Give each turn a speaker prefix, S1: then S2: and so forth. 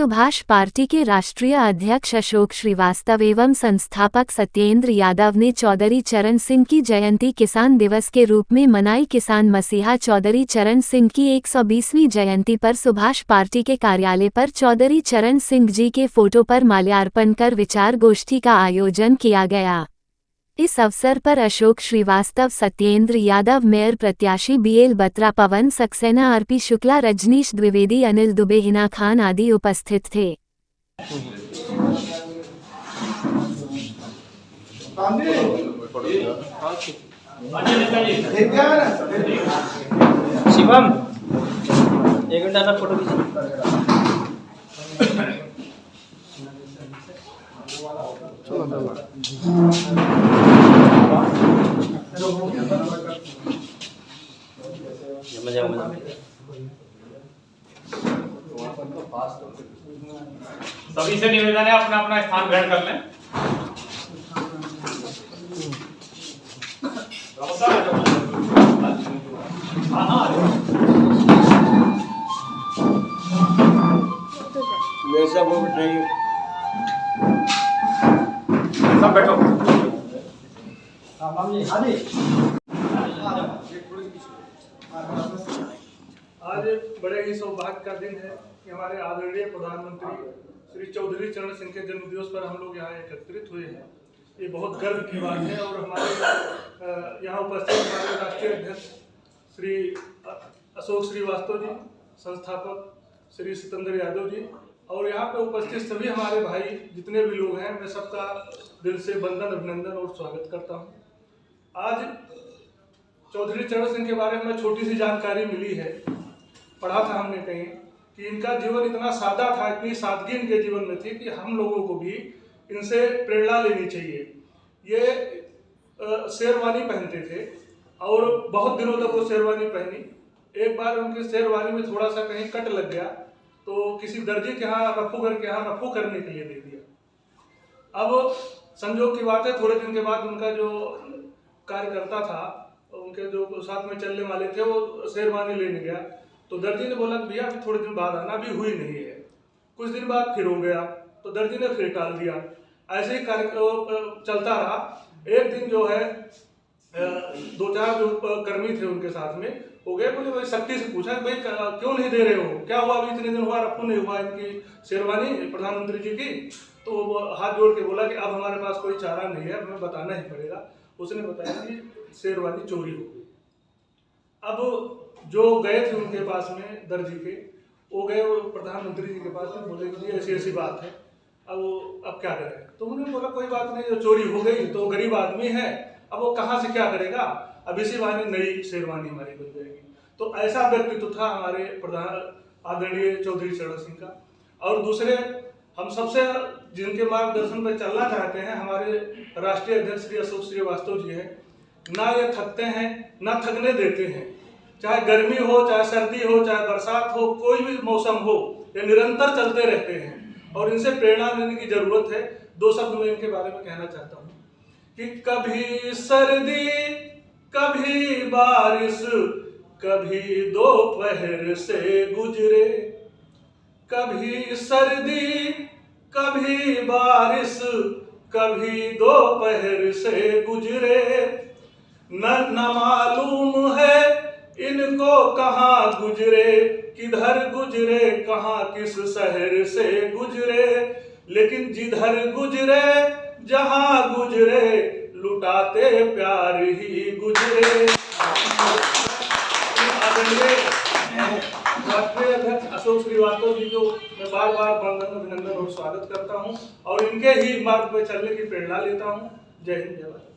S1: Subhash party के राष्ट्रीय अध्यक्ष अशोक श्रीवास्तव एवं संस्थापक सत्येंद्र यादव ने चौधरी चरण सिंह की जयंती किसान दिवस के रूप में मनाई। किसान मसीहा चौधरी चरण सिंह की 120वीं जयंती पर सुभाष पार्टी के कार्यालय पर चौधरी चरण सिंह जी के फोटो पर माल्यार्पण कर विचार गोष्ठी का आयोजन किया गया। इस अवसर पर अशोक श्रीवास्तव, सत्येंद्र यादव, मेयर प्रत्याशी BL बत्रा, पवन सक्सेना, RP शुक्ला, रजनीश द्विवेदी, अनिल दुबे, हिना खान आदि उपस्थित थे।
S2: शिवम एक मिनट फोटो खींच।
S3: सभी से निवेदन है अपना अपना स्थान ग्रहण कर लें। सब बैठो।
S4: आज बड़े ही सौभाग्य का दिन है कि हमारे आदरणीय प्रधानमंत्री श्री चौधरी चरण सिंह के जन्म दिवस पर हम लोग यहाँ एकत्रित हुए हैं। ये बहुत गर्व की बात है और हमारे यहाँ उपस्थित हमारे राष्ट्रीय अध्यक्ष श्री अशोक श्रीवास्तव जी, संस्थापक श्री सत्येंद्र यादव जी और यहाँ पे उपस्थित सभी हमारे भाई जितने भी लोग हैं, मैं सबका दिल से वंदन, अभिनंदन और स्वागत करता हूँ। आज चौधरी चरण सिंह के बारे में छोटी सी जानकारी मिली है, पढ़ा था हमने कहीं कि इनका जीवन इतना सादा था, इतनी सादगी इनके जीवन में थी कि हम लोगों को भी इनसे प्रेरणा लेनी चाहिए। ये शेरवानी पहनते थे और बहुत दिनों तक वो शेरवानी पहनी। एक बार उनकी शेरवानी में थोड़ा सा कहीं कट लग गया तो किसी दर्जी के यहाँ रफू करने के लिए दे दिया। अब संजोग की बात है, थोड़े दिन के बाद उनका जो कार्यकर्ता था, उनके जो साथ में चलने वाले थे, वो शेरवानी लेने गया तो दर्जी ने बोला भैया अभी थोड़े दिन बाद आना, अभी हुई नहीं है। कुछ दिन बाद फिर हो गया तो दर्जी ने फिर टाल दिया। ऐसे ही कार्य चलता रहा। एक दिन जो है 2-4 जो कर्मी थे उनके साथ में हो गए, बोले भाई सख्ती से पूछा भाई क्यों नहीं दे रहे हो, क्या हुआ, अभी इतने दिन हुआ रफू नहीं हुआ इनकी शेरवानी प्रधानमंत्री जी की। तो वो हाथ जोड़ के बोला कि अब हमारे पास कोई चारा नहीं है, हमें बताना ही पड़ेगा। उसने बताया कि शेरवानी चोरी हो गई। अब जो गए थे उनके पास में दर्जी के, वो गए प्रधानमंत्री जी के पास में, बोले कि ऐसी ऐसी बात है, अब क्या करें। तो उन्होंने बोला कोई बात नहीं, जो चोरी हो गई तो गरीब आदमी है, अब वो कहाँ से क्या करेगा, अब इसी बहाने नई शेरवानी हमारी बन जाएगी। तो ऐसा व्यक्तित्व था हमारे प्रधान आदरणीय चौधरी चरण सिंह का। और दूसरे हम सबसे जिनके मार्गदर्शन पर चलना चाहते हैं, हमारे राष्ट्रीय अध्यक्ष श्री अशोक श्रीवास्तव जी हैं। ना ये थकते हैं ना थकने देते हैं, चाहे गर्मी हो, चाहे सर्दी हो, चाहे बरसात हो, कोई भी मौसम हो, ये निरंतर चलते रहते हैं और इनसे प्रेरणा लेने की जरूरत है। 2 शब्द मैं इनके बारे में कहना चाहता हूँ कि कभी सर्दी, कभी बारिश, कभी दोपहर से गुजरे, कभी सर्दी, कभी बारिश, कभी दोपहर से गुजरे, न मालूम है इनको कहाँ गुजरे, किधर गुजरे, कहाँ किस शहर से गुजरे, लेकिन जिधर गुजरे, जहाँ गुजरे, लुटाते प्यार ही गुजरे। राष्ट्रीय अध्यक्ष अशोक श्रीवास्तव जी को मैं बार बार वंदन, अभिनंदन और स्वागत करता हूँ और इनके ही मार्ग पर चलने की प्रेरणा लेता हूँ। जय हिंद, जय भारत।